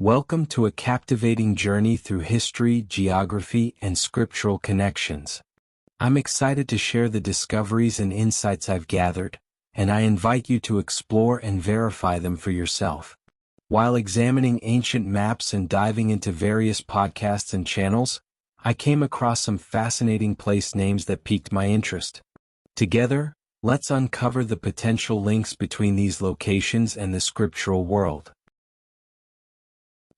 Welcome to a captivating journey through history, geography, and scriptural connections. I'm excited to share the discoveries and insights I've gathered, and I invite you to explore and verify them for yourself. While examining ancient maps and diving into various podcasts and channels, I came across some fascinating place names that piqued my interest. Together, let's uncover the potential links between these locations and the scriptural world.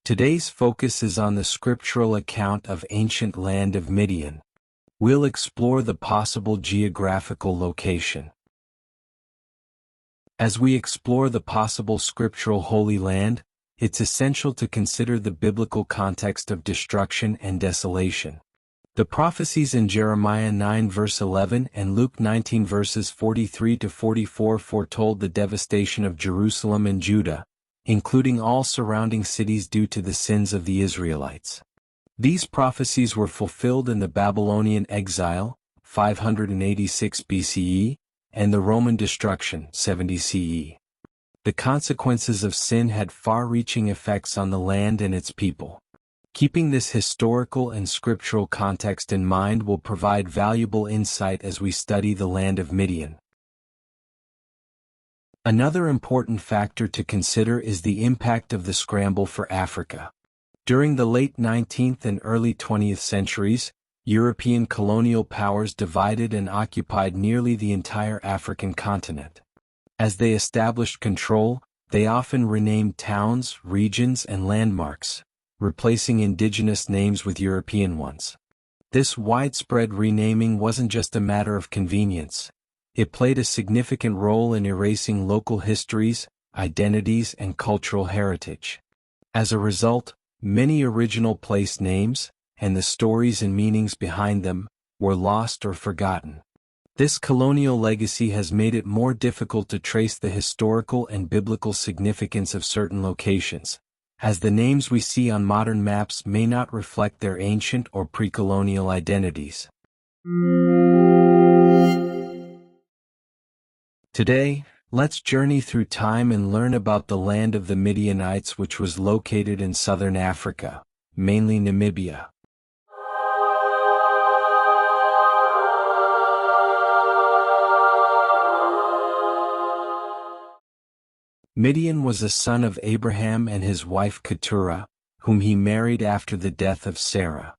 Today's focus is on the scriptural account of ancient land of Midian. We'll explore the possible geographical location. As we explore the possible scriptural Holy Land, it's essential to consider the biblical context of destruction and desolation. The prophecies in Jeremiah 9 verse 11 and Luke 19 verses 43 to 44 foretold the devastation of Jerusalem and Judah, including all surrounding cities due to the sins of the Israelites. These prophecies were fulfilled in the Babylonian exile, 586 BCE, and the Roman destruction, 70 CE. The consequences of sin had far-reaching effects on the land and its people. Keeping this historical and scriptural context in mind will provide valuable insight as we study the land of Midian. Another important factor to consider is the impact of the scramble for Africa. During the late 19th and early 20th centuries, European colonial powers divided and occupied nearly the entire African continent. As they established control, they often renamed towns, regions, and landmarks, replacing indigenous names with European ones. This widespread renaming wasn't just a matter of convenience. It played a significant role in erasing local histories, identities, and cultural heritage. As a result, many original place names, and the stories and meanings behind them, were lost or forgotten. This colonial legacy has made it more difficult to trace the historical and biblical significance of certain locations, as the names we see on modern maps may not reflect their ancient or pre-colonial identities. Today, let's journey through time and learn about the land of the Midianites, which was located in southern Africa, mainly Namibia. Midian was a son of Abraham and his wife Keturah, whom he married after the death of Sarah.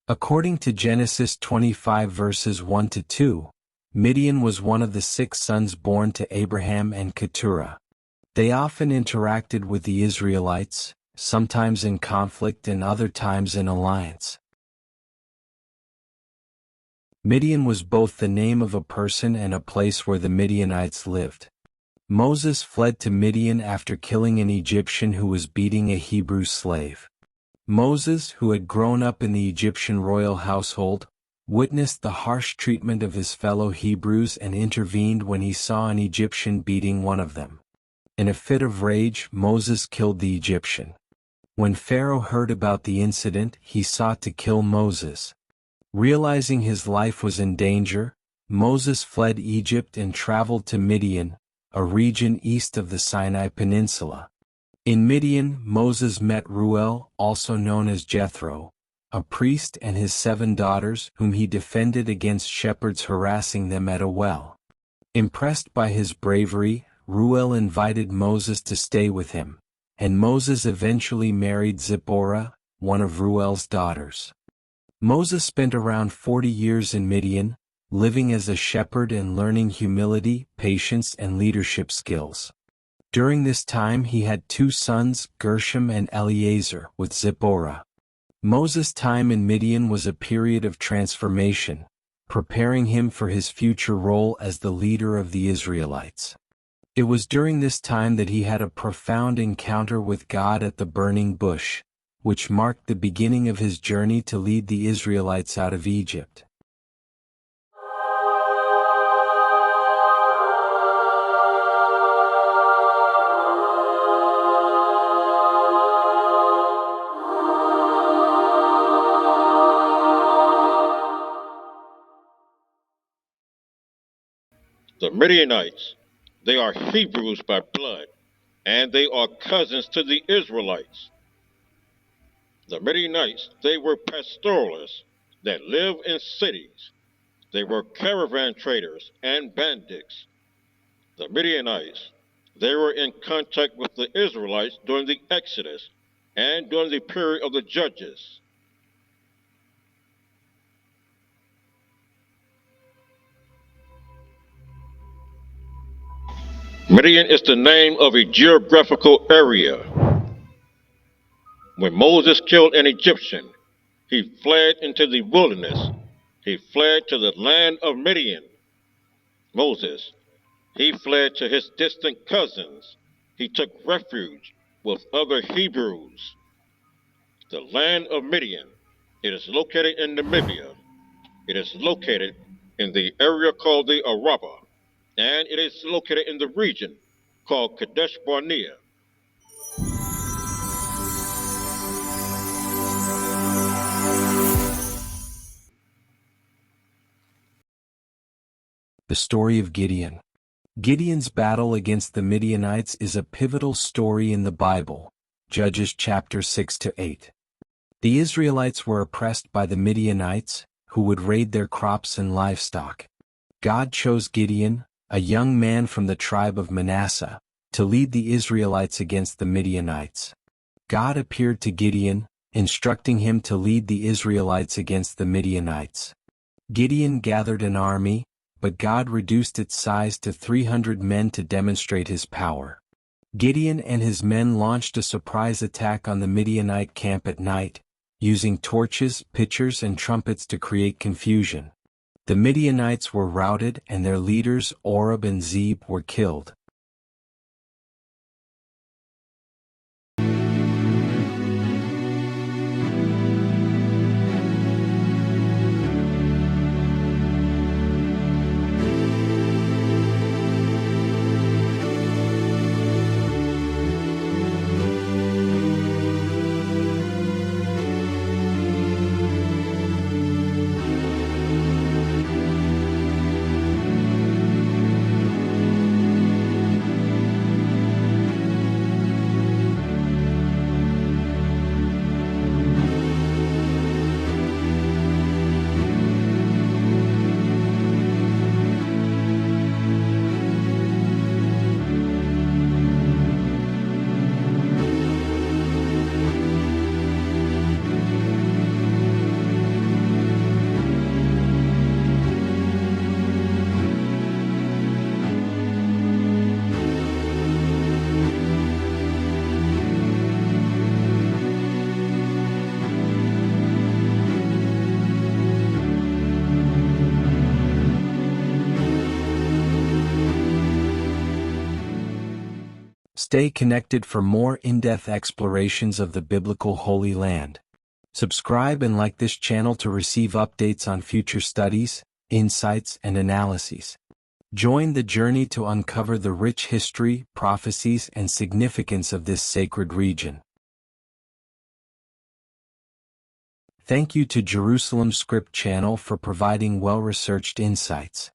According to Genesis 25 verses 1 to 2, Midian was one of the 6 sons born to Abraham and Keturah. They often interacted with the Israelites, sometimes in conflict and other times in alliance. Midian was both the name of a person and a place where the Midianites lived. Moses fled to Midian after killing an Egyptian who was beating a Hebrew slave. Moses, who had grown up in the Egyptian royal household, witnessed the harsh treatment of his fellow Hebrews and intervened when he saw an Egyptian beating one of them. In a fit of rage, Moses killed the Egyptian. When Pharaoh heard about the incident, he sought to kill Moses. Realizing his life was in danger, Moses fled Egypt and traveled to Midian, a region east of the Sinai Peninsula. In Midian, Moses met Reuel, also known as Jethro, a priest, and his 7 daughters, whom he defended against shepherds harassing them at a well. Impressed by his bravery, Reuel invited Moses to stay with him, and Moses eventually married Zipporah, one of Reuel's daughters. Moses spent around 40 years in Midian, living as a shepherd and learning humility, patience, and leadership skills. During this time he had 2 sons, Gershom and Eleazar, with Zipporah. Moses' time in Midian was a period of transformation, preparing him for his future role as the leader of the Israelites. It was during this time that he had a profound encounter with God at the burning bush, which marked the beginning of his journey to lead the Israelites out of Egypt. The Midianites, they are Hebrews by blood, and they are cousins to the Israelites. The Midianites, they were pastoralists that lived in cities. They were caravan traders and bandits. The Midianites, they were in contact with the Israelites during the Exodus and during the period of the Judges. Midian is the name of a geographical area. When Moses killed an Egyptian, he fled into the wilderness. He fled to the land of Midian. Moses, he fled to his distant cousins. He took refuge with other Hebrews. The land of Midian, it is located in Namibia. It is located in the area called the Araba, and it is located in the region called Kadesh Barnea. The story of Gideon. Gideon's battle against the Midianites is a pivotal story in the Bible, Judges chapter 6-8. The Israelites were oppressed by the Midianites, who would raid their crops and livestock. God chose Gideon, a young man from the tribe of Manasseh, to lead the Israelites against the Midianites. God appeared to Gideon, instructing him to lead the Israelites against the Midianites. Gideon gathered an army, but God reduced its size to 300 men to demonstrate his power. Gideon and his men launched a surprise attack on the Midianite camp at night, using torches, pitchers, and trumpets to create confusion. The Midianites were routed and their leaders Oreb and Zeb were killed. Stay connected for more in-depth explorations of the biblical Holy Land. Subscribe and like this channel to receive updates on future studies, insights, and analyses. Join the journey to uncover the rich history, prophecies, and significance of this sacred region. Thank you to Jerusalem Script Channel for providing well-researched insights.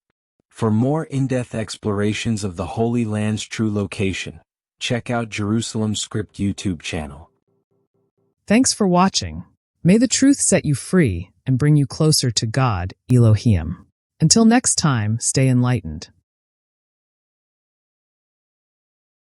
For more in-depth explorations of the Holy Land's true location, check out Jerusalem Script YouTube channel. Thanks for watching. May the truth set you free and bring you closer to God, Elohim. Until next time, stay enlightened.